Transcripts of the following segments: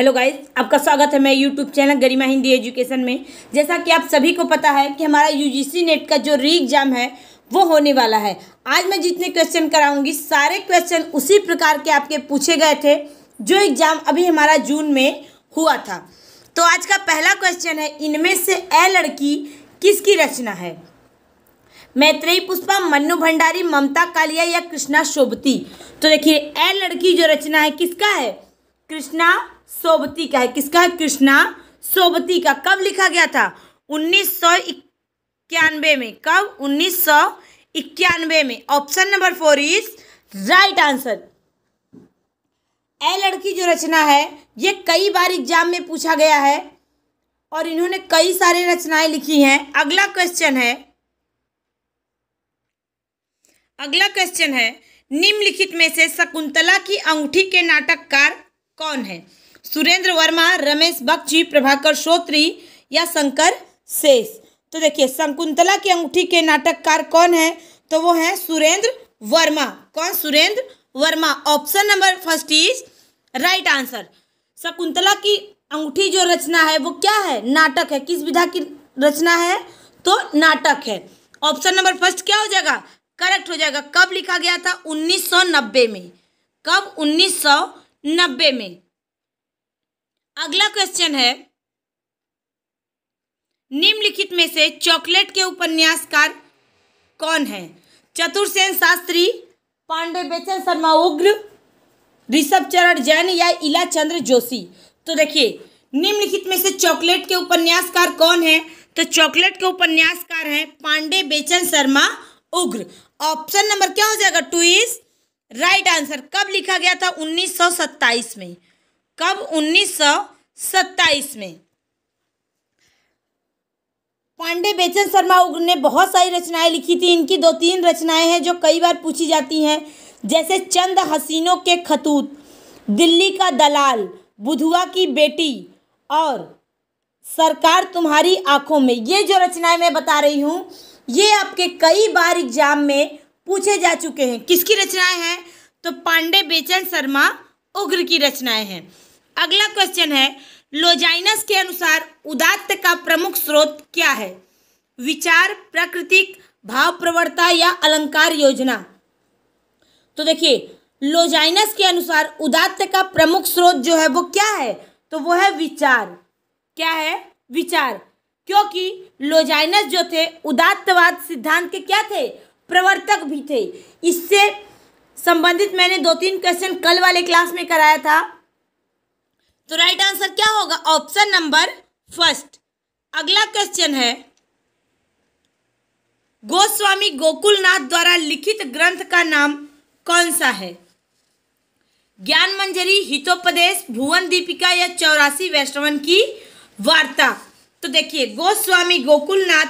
Hello guys, आपका स्वागत है मैं यूट्यूब चैनल गरिमा हिंदी एजुकेशन में। जैसा कि आप सभी को पता है कि हमारा यूजीसी नेट का जो री एग्ज़ाम है वो होने वाला है। आज मैं जितने क्वेश्चन कराऊंगी सारे क्वेश्चन उसी प्रकार के आपके पूछे गए थे जो एग्ज़ाम अभी हमारा जून में हुआ था। तो आज का पहला क्वेश्चन है, इनमें से ए लड़की किसकी रचना है? मैत्रेयी पुष्पा, मन्नू भंडारी, ममता कालिया या कृष्णा सोबती। तो देखिए, ए लड़की जो रचना है किसका है? कृष्णा सोबती का है। किसका है? कृष्णा सोबती का। कब लिखा गया था? 1991 में। कब? 1991 में। Option number 4 is right answer. ए लड़की जो रचना है ये कई बार एग्जाम में पूछा गया है और इन्होंने कई सारे रचनाएं लिखी हैं। अगला क्वेश्चन है, निम्नलिखित में से शकुंतला की अंगूठी के नाटककार कौन है? सुरेंद्र वर्मा, रमेश बख्शी, प्रभाकर श्रोत्री या शंकर शेष। तो देखिए, शकुंतला की अंगूठी के नाटककार कौन है? तो वो है सुरेंद्र वर्मा। कौन? Surendra Verma. Option number first is right answer. Shakuntala की अंगूठी जो रचना है वो क्या है? नाटक है। किस विधा की रचना है? तो नाटक है। ऑप्शन नंबर फर्स्ट क्या हो जाएगा? करेक्ट हो जाएगा। कब लिखा गया था? 1990 में। कब? 1990 में। अगला क्वेश्चन है, निम्नलिखित में से चॉकलेट के उपन्यासकार कौन है? चतुरसेन शास्त्री, पांडे बेचन शर्मा उग्र, ऋषभ चरण जैन या इला चंद्र जोशी। तो देखिए, निम्नलिखित में से चॉकलेट के उपन्यासकार कौन है? तो चॉकलेट के उपन्यासकार हैं पांडे बेचन शर्मा उग्र। ऑप्शन नंबर क्या हो जाएगा? 2 इज राइट आंसर। कब लिखा गया था? 1927 में। कब? 1927 में। पांडे बेचन शर्मा उग्र ने बहुत सारी रचनाएं लिखी थी। इनकी 2-3 रचनाएं हैं जो कई बार पूछी जाती हैं, जैसे चंद हसीनों के खतूत, दिल्ली का दलाल, बुधवा की बेटी और सरकार तुम्हारी आंखों में। ये जो रचनाएं मैं बता रही हूँ ये आपके कई बार एग्जाम में पूछे जा चुके हैं। किसकी रचनाएं हैं? तो पांडे बेचन शर्मा उग्र की रचनाएं हैं। अगला क्वेश्चन है, लोजाइनस के अनुसार उदात्त का प्रमुख स्रोत क्या है? विचार, प्राकृतिक, भाव प्रवणता या अलंकार योजना। तो देखिए, लोजाइनस के अनुसार उदात्त का प्रमुख स्रोत जो है वो क्या है? तो वो है विचार। क्या है? विचार। क्योंकि लोजाइनस जो थे उदात्तवाद सिद्धांत के क्या थे? प्रवर्तक भी थे। इससे संबंधित मैंने 2-3 क्वेश्चन कल वाले क्लास में कराया था। तो राइट आंसर क्या होगा? Option number first. अगला क्वेश्चन है, गोस्वामी गोकुलनाथ द्वारा लिखित ग्रंथ का नाम कौन सा है? ज्ञान मंजरी, हितोपदेश, भुवन दीपिका या 84 वैष्णवन की वार्ता। तो देखिए, गोस्वामी गोकुलनाथ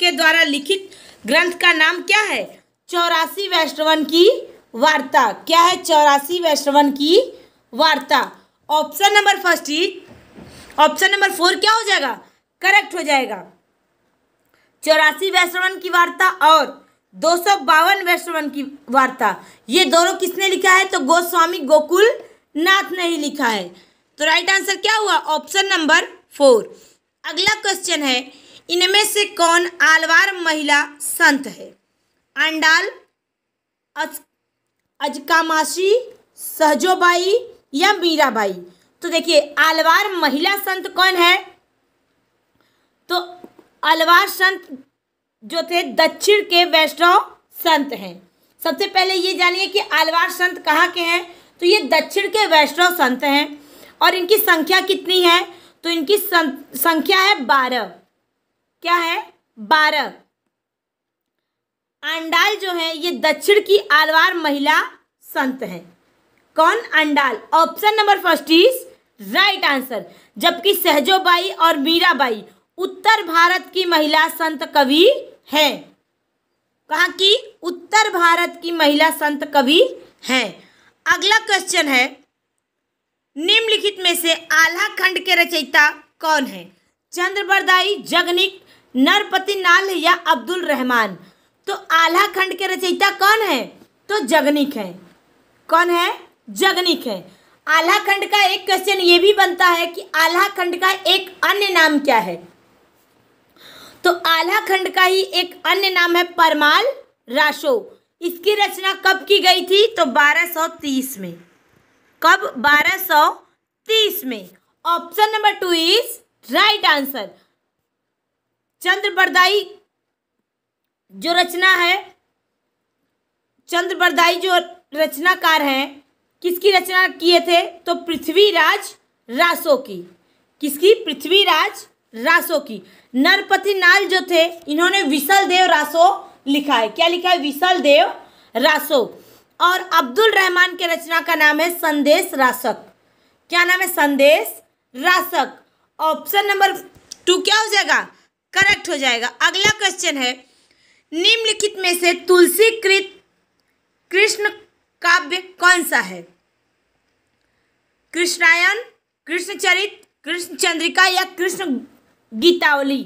के द्वारा लिखित ग्रंथ का नाम क्या है? 84 वैष्णवन की वार्ता। क्या है? 84 वैष्णवन की वार्ता। ऑप्शन नंबर फर्स्ट ही, ऑप्शन नंबर 4 क्या हो जाएगा? करेक्ट हो जाएगा। 84 वैष्णवन की वार्ता और 252 वैष्णवन की वार्ता, ये दोनों किसने लिखा है? तो गोस्वामी गोकुलनाथ ने ही लिखा है। तो राइट आंसर क्या हुआ? Option number 4। अगला क्वेश्चन है, इनमें से कौन आलवार महिला संत है? आंडाल, अजकामासी, सहजोबाई या मीराबाई। तो देखिए, आलवार महिला संत कौन है? तो आलवार संत जो थे दक्षिण के वैष्णव संत हैं। सबसे पहले ये जानिए कि आलवार संत कहाँ के हैं? तो ये दक्षिण के वैष्णव संत हैं और इनकी संख्या कितनी है? तो इनकी संख्या है 12। क्या है? 12। आंडाल जो है ये दक्षिण की आलवार महिला संत हैं। कौन? Andal. Option number first is right answer. जबकि सहजोबाई और मीराबाई उत्तर भारत की महिला संत कवि हैं। कहाँ की? उत्तर भारत की महिला संत कवि हैं। अगला क्वेश्चन है, निम्नलिखित में से आल्हा खंड के रचयिता कौन है? चंद्रबरदाई, जगनिक, नरपति नाल या अब्दुल रहमान। तो आल्हा खंड के रचयिता कौन है? तो जगनिक है। कौन है? जगनिक है। आल्हा खंड का एक क्वेश्चन ये भी बनता है कि आल्हा खंड का एक अन्य नाम क्या है। तो आल्हा खंड का ही एक अन्य नाम है परमाल राशो। इसकी रचना कब की गई थी? तो 1230 में। कब? 1230 में। Option number 2 is right answer. Chand Bardai जो रचना है, चंद्रबरदाई जो रचनाकार हैं, किसकी रचना किए थे? तो पृथ्वीराज रासो की। किसकी? पृथ्वीराज रासो की। नरपति नाल जो थे, इन्होंने विसल देव रासो लिखा है। क्या लिखा है? विसल देव रासो। और अब्दुल रहमान के रचना का नाम है संदेश रासक। क्या नाम है? संदेश रासक। ऑप्शन नंबर 2 क्या हो जाएगा? करेक्ट हो जाएगा। अगला क्वेश्चन है, निम्नलिखित में से तुलसीकृत कृष्ण काव्य कौन सा है? कृष्णायन, कृष्णचरित, कृष्ण चंद्रिका या कृष्ण गीतावली?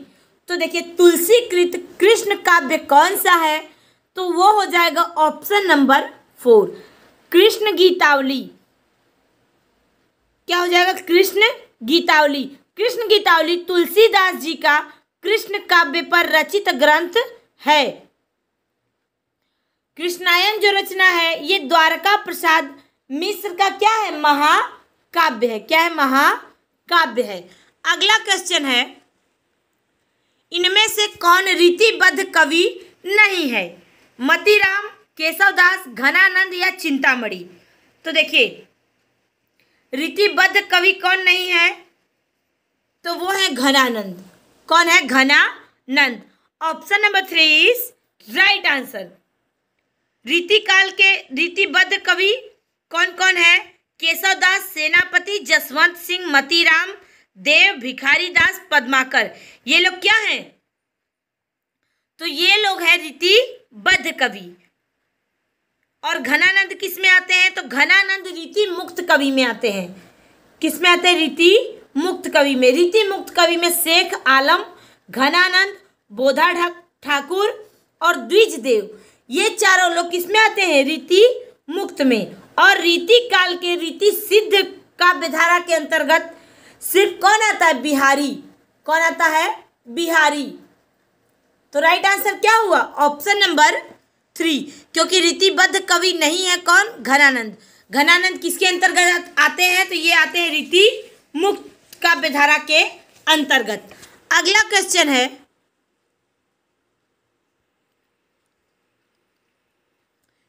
तो देखिए, तुलसीकृत कृष्ण काव्य कौन सा है? तो वो हो जाएगा ऑप्शन नंबर 4 कृष्ण गीतावली। क्या हो जाएगा? कृष्ण गीतावली। कृष्ण गीतावली तुलसीदास जी का कृष्ण काव्य पर रचित ग्रंथ है। कृष्णायन जो रचना है, ये द्वारका प्रसाद मिश्र का क्या है? महाकाव्य है। क्या है? महाकाव्य है। अगला क्वेश्चन है, इनमें से कौन रीतिबद्ध कवि नहीं है? मतीराम, केशवदास, घनानंद या चिंतामणि? तो देखिए, रीतिबद्ध कवि कौन नहीं है? तो वो है घनानंद। कौन है? Ghananand. Option number 3 is right answer. रीतिकाल के रीतिबद्ध कवि कौन कौन है? केशवदास, सेनापति, जसवंत सिंह, मतीराम, देव, भिखारी दास, पद्माकर। ये लोग क्या हैं? तो ये लोग हैं रीतिबद्ध कवि। और घनानंद किस में आते हैं? तो घनानंद रीति मुक्त कवि में आते हैं। किस में आते हैं? रीति मुक्त कवि में। रीति मुक्त कवि में शेख आलम, घनानंद, बोधा ठाकुर और द्विजदेव, ये चारों लोग किस में आते हैं? रीति मुक्त में। और रीति काल के रीति सिद्ध काव्यधारा के अंतर्गत सिर्फ कौन आता है? बिहारी। कौन आता है? बिहारी। तो राइट आंसर क्या हुआ? ऑप्शन नंबर 3, क्योंकि रीतिबद्ध कवि नहीं है। कौन? घनानंद। घनानंद किसके अंतर्गत आते हैं? तो ये आते हैं रीति मुक्त काव्यधारा के अंतर्गत। अगला क्वेश्चन है,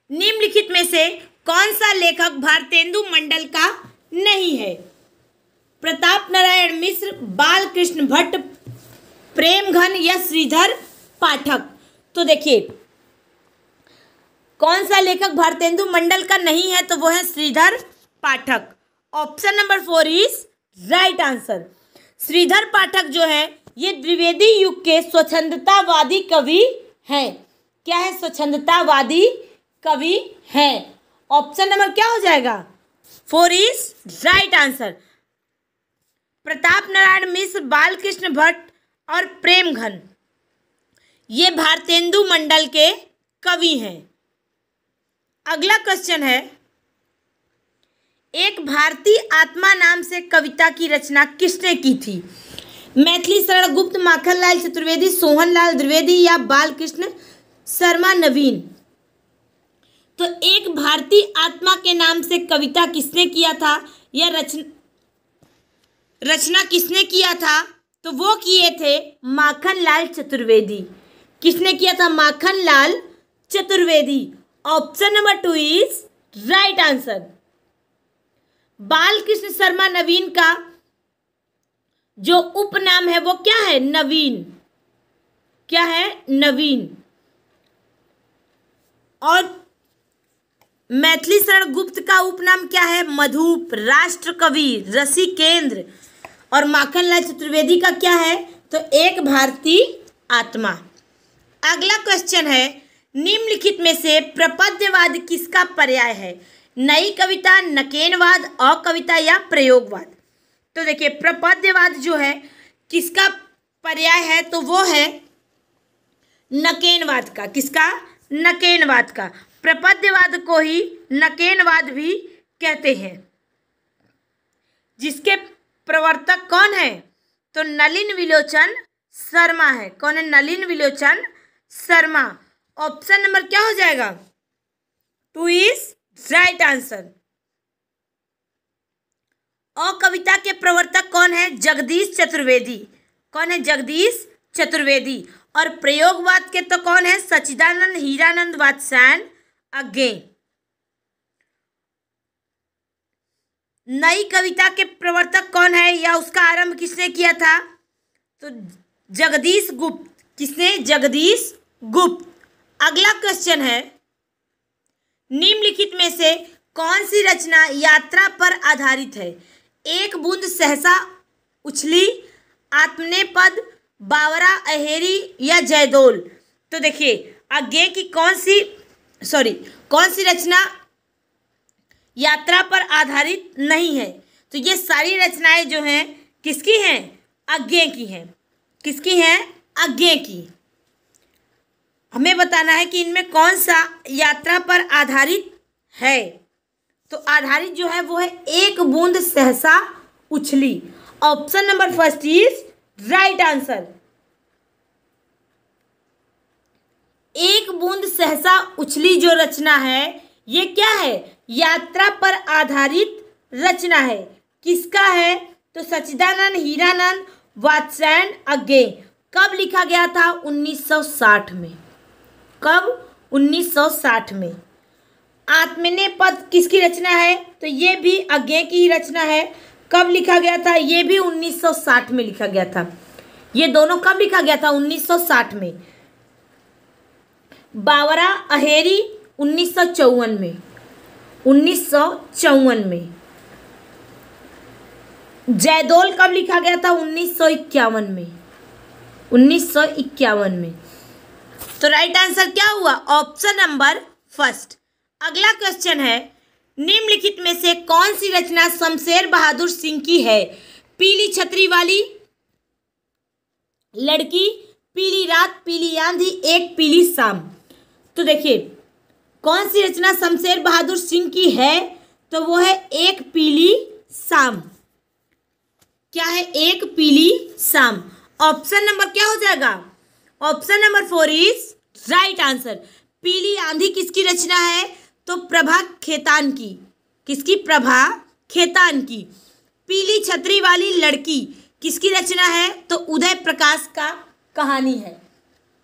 निम्नलिखित में से कौन सा लेखक भारतेंदु मंडल का नहीं है? प्रताप नारायण मिश्र, बालकृष्ण भट्ट, प्रेमघन या श्रीधर पाठक? तो देखिए, कौन सा लेखक भारतेंदु मंडल का नहीं है? तो वो है Shridhar Pathak. Option number 4 is right answer. Shridhar Pathak जो है, ये द्विवेदी युग के स्वच्छंदतावादी कवि हैं। क्या है? स्वच्छंदतावादी कवि हैं। ऑप्शन नंबर क्या हो जाएगा? 4 is right answer. Pratap Narayan Mishra, Balkrishna Bhatt और प्रेमघन, ये भारतेंदु मंडल के कवि हैं। अगला क्वेश्चन है, एक भारतीय आत्मा नाम से कविता की रचना किसने की थी? मैथिली शरण गुप्त, माखनलाल चतुर्वेदी, सोहनलाल द्विवेदी या बालकृष्ण शर्मा नवीन? तो एक भारतीय आत्मा के नाम से कविता किसने किया था, या रचना किसने किया था? तो वो किए थे माखनलाल चतुर्वेदी। किसने किया था? Makhanlal Chaturvedi. Option number 2 is right answer. Balkrishna Sharma Naveen का जो उपनाम है वो क्या है? नवीन। क्या है? नवीन। और मैथिली शरण गुप्त का उपनाम क्या है? मधुप, राष्ट्रकवि, रसिकेंद्र। और माखनलाल चतुर्वेदी का क्या है? तो एक भारतीय आत्मा। अगला क्वेश्चन है, निम्नलिखित में से प्रपद्यवाद किसका पर्याय है? नई कविता, नकेनवाद, अकविता या प्रयोगवाद? तो देखिए, प्रपद्यवाद जो है किसका पर्याय है? तो वो है नकेनवाद का। किसका? नकेनवाद का। प्रपद्यवाद को ही नकेनवाद भी कहते हैं। जिसके प्रवर्तक कौन है? तो नलिन विलोचन शर्मा है। कौन है? नलिन विलोचन शर्मा। ऑप्शन नंबर क्या हो जाएगा? 2 इज राइट आंसर। और कविता के प्रवर्तक कौन है? जगदीश चतुर्वेदी। कौन है? जगदीश चतुर्वेदी। और प्रयोगवाद के तो कौन है? सच्चिदानंद हीरानंद वात्स्यायन अज्ञे। नई कविता के प्रवर्तक कौन है या उसका आरंभ किसने किया था? तो जगदीश गुप्त। किसने? जगदीश गुप्त। अगला क्वेश्चन है, निम्नलिखित में से कौन सी रचना यात्रा पर आधारित है? एक बूंद सहसा उछली, आत्मनेपद, बावरा, अहेरी या जयदोल। तो देखिए आगे की कौन सी रचना यात्रा पर आधारित नहीं है? तो ये सारी रचनाएं जो हैं किसकी हैं? अज्ञे की हैं। किसकी हैं? अज्ञे की। हमें बताना है कि इनमें कौन सा यात्रा पर आधारित है। तो आधारित जो है वो है एक बूंद सहसा उछली। Option number first is right answer. एक बूंद सहसा उछली जो रचना है ये क्या है? यात्रा पर आधारित रचना है। किसका है? तो सच्चिदानंद हीरानंद वात्स्यायन अज्ञे। कब लिखा गया था? 1960 में। कब? 1960 में। आत्मनेपद किसकी रचना है? तो ये भी अज्ञे की ही रचना है। कब लिखा गया था? ये भी 1960 में लिखा गया था। ये दोनों कब लिखा गया था? 1960 में। बावरा अहेरी 1954 में। 1954 में। जयदोल कब लिखा गया था? 1951 में। 1951 में। तो राइट आंसर क्या हुआ? Option number first. अगला क्वेश्चन है, निम्नलिखित में से कौन सी रचना शमशेर बहादुर सिंह की है? पीली छतरी वाली लड़की, पीली रात, पीली आंधी, एक पीली शाम। तो देखिए कौन सी रचना शमशेर बहादुर सिंह की है? तो वो है एक पीली शाम। क्या है? एक पीली शाम। ऑप्शन नंबर क्या हो जाएगा? Option number 4 is right answer. पीली आंधी किसकी रचना है? तो प्रभा खेतान की। किसकी? प्रभा खेतान की। पीली छतरी वाली लड़की किसकी रचना है? तो उदय प्रकाश का कहानी है।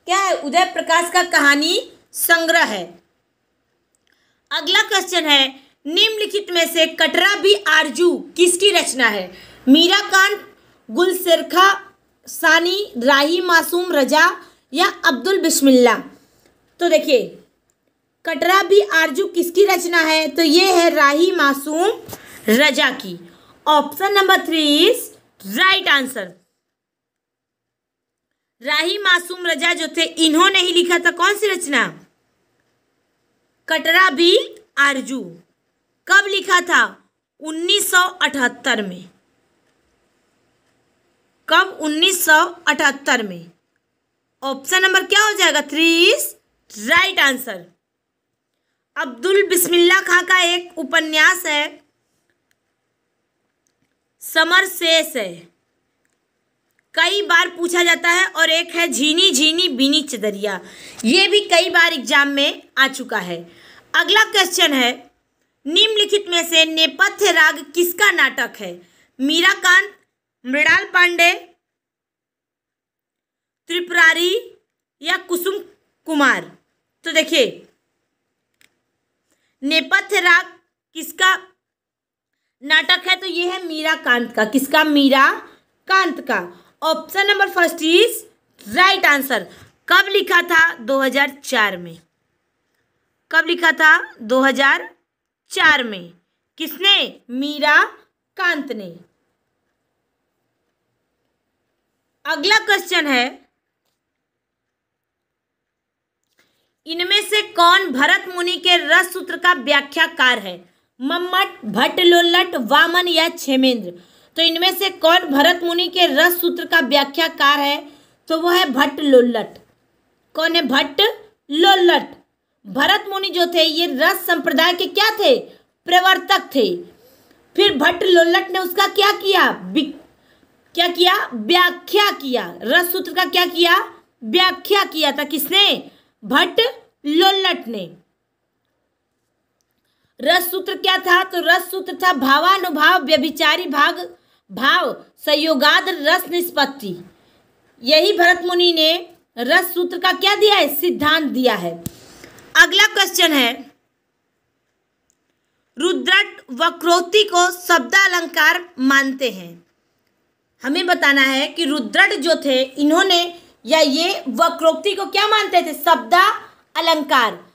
क्या है? उदय प्रकाश का कहानी संग्रह है। अगला क्वेश्चन है, निम्नलिखित में से कटरा भी आरजू किसकी रचना है? मीराकांत, गुलशेरखा सानी, राही मासूम रजा या अब्दुल बिस्मिल्ला। तो देखिए कटरा भी आरजू किसकी रचना है? तो ये है राही मासूम रजा की। Option number 3 is right answer. Rahi Masoom Raza जो थे इन्होंने ही लिखा था कौन सी रचना? कटरा भी आरजू। कब लिखा था? 1978 में। कब? 1978 में। ऑप्शन नंबर क्या हो जाएगा? 3 इज राइट आंसर। अब्दुल बिस्मिल्ला खां का एक उपन्यास है समर शेष है, कई बार पूछा जाता है, और एक है झीनी झीनी बीनी चदरिया। ये भी कई बार एग्जाम में आ चुका है। अगला क्वेश्चन है, निम्नलिखित में से नेपथ्य राग किसका नाटक है? मीराकांत, मृणाल पांडे, त्रिपुरारी या कुसुम कुमार। तो देखिए नेपथ्य राग किसका नाटक है? तो ये है मीराकांत का। किसका? मीराकांत का। Option number first is right answer. कब लिखा था? 2004 में। कब लिखा था? 2004 में। किसने? मीराकांत ने। अगला क्वेश्चन है, इनमें से कौन भरत मुनि के रस सूत्र का व्याख्याकार है? मम्मट, भट्ट, लोल्लट, वामन या क्षेमेंद्र। तो इनमें से कौन भरत मुनि के रस सूत्र का व्याख्याकार है? तो वो है भट्ट लोल्लट। कौन है? भट्ट लोल्लट। भरत मुनि जो थे ये रस संप्रदाय के क्या थे? प्रवर्तक थे। फिर भट्ट लोल्लट ने उसका क्या किया, व्याख्या किया। रस सूत्र का क्या किया, व्याख्या किया था। किसने, भट्ट लोल्लट ने। रस सूत्र क्या था, तो रस सूत्र था भावानुभाव व्यभिचारी भाव संयोगाद रस निष्पत्ति। यही भरत मुनि ने रस सूत्र का क्या दिया है, सिद्धांत दिया है। अगला क्वेश्चन है, रुद्रट वक्रोक्ति को शब्दालंकार मानते हैं। हमें बताना है कि रुद्रट जो थे इन्होंने या ये वक्रोक्ति को क्या मानते थे, शब्दा अलंकार।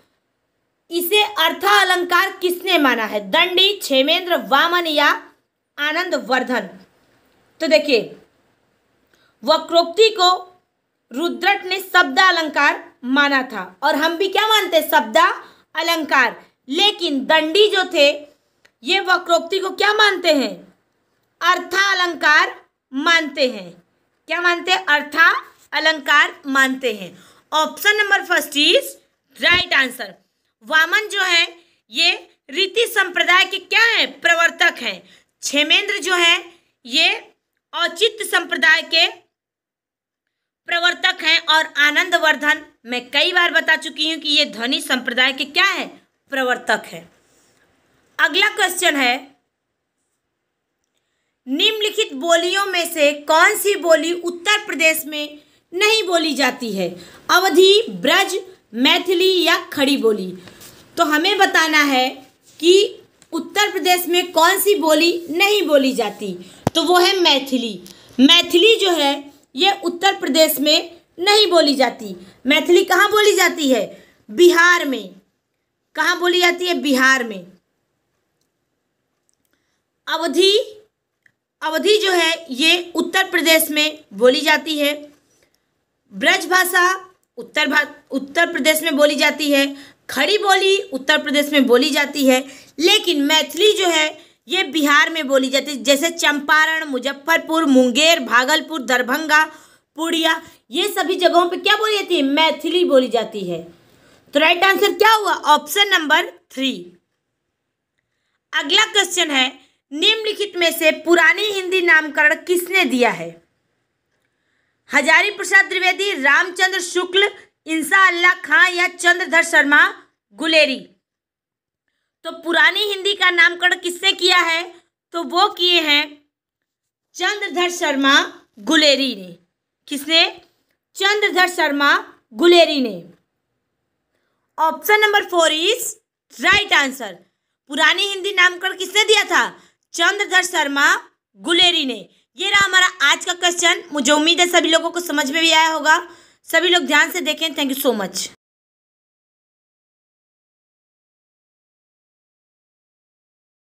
इसे अर्था अलंकार किसने माना है, दंडी, क्षेमेंद्र, वामन या आनंद वर्धन। तो देखिए, वक्रोक्ति को रुद्रट ने शब्दा अलंकार माना था और हम भी क्या मानते हैं, शब्दा अलंकार। लेकिन दंडी जो थे ये वक्रोक्ति को क्या मानते हैं, अर्था अलंकार मानते हैं। क्या मानते हैं, अर्था अलंकार मानते हैं। Option number first is right answer. Vaman जो है ये रीति संप्रदाय के क्या है, प्रवर्तक हैं। क्षेमेंद्र जो है ये औचित्य संप्रदाय के प्रवर्तक हैं और आनंद वर्धन मैं कई बार बता चुकी हूं कि ये ध्वनि संप्रदाय के क्या है, प्रवर्तक है। अगला क्वेश्चन है, निम्नलिखित बोलियों में से कौन सी बोली उत्तर प्रदेश में नहीं बोली जाती है, अवधी, ब्रज, मैथिली या खड़ी बोली। तो हमें बताना है कि उत्तर प्रदेश में कौन सी बोली नहीं बोली जाती, तो वो है मैथिली। मैथिली जो है ये उत्तर प्रदेश में नहीं बोली जाती। मैथिली कहाँ बोली जाती है, बिहार में। कहाँ बोली जाती है, बिहार में। अवधी जो है ये उत्तर प्रदेश में बोली जाती है। ब्रज भाषा उत्तर प्रदेश में बोली जाती है। खड़ी बोली उत्तर प्रदेश में बोली जाती है। लेकिन मैथिली जो है ये बिहार में बोली जाती है। जैसे चंपारण, मुजफ्फरपुर, मुंगेर, भागलपुर, दरभंगा, पूर्णिया, ये सभी जगहों पे क्या बोली जाती है, मैथिली बोली जाती है। तो राइट आंसर क्या हुआ, ऑप्शन नंबर 3। अगला क्वेश्चन है, निम्नलिखित में से पुरानी हिंदी नामकरण किसने दिया है, हजारी प्रसाद द्विवेदी, रामचंद्र शुक्ल, इंसा अल्लाह खां या चंद्रधर शर्मा गुलेरी। तो पुरानी हिंदी का नामकरण किसने किया है, तो वो किए हैं चंद्रधर शर्मा गुलेरी ने। किसने, चंद्रधर शर्मा गुलेरी ने। Option number 4 is right answer. पुरानी हिंदी नामकरण किसने दिया था, चंद्रधर शर्मा गुलेरी ने। ये रहा हमारा आज का क्वेश्चन। मुझे उम्मीद है सभी लोगों को समझ में भी आया होगा। सभी लोग ध्यान से देखें। Thank you so much.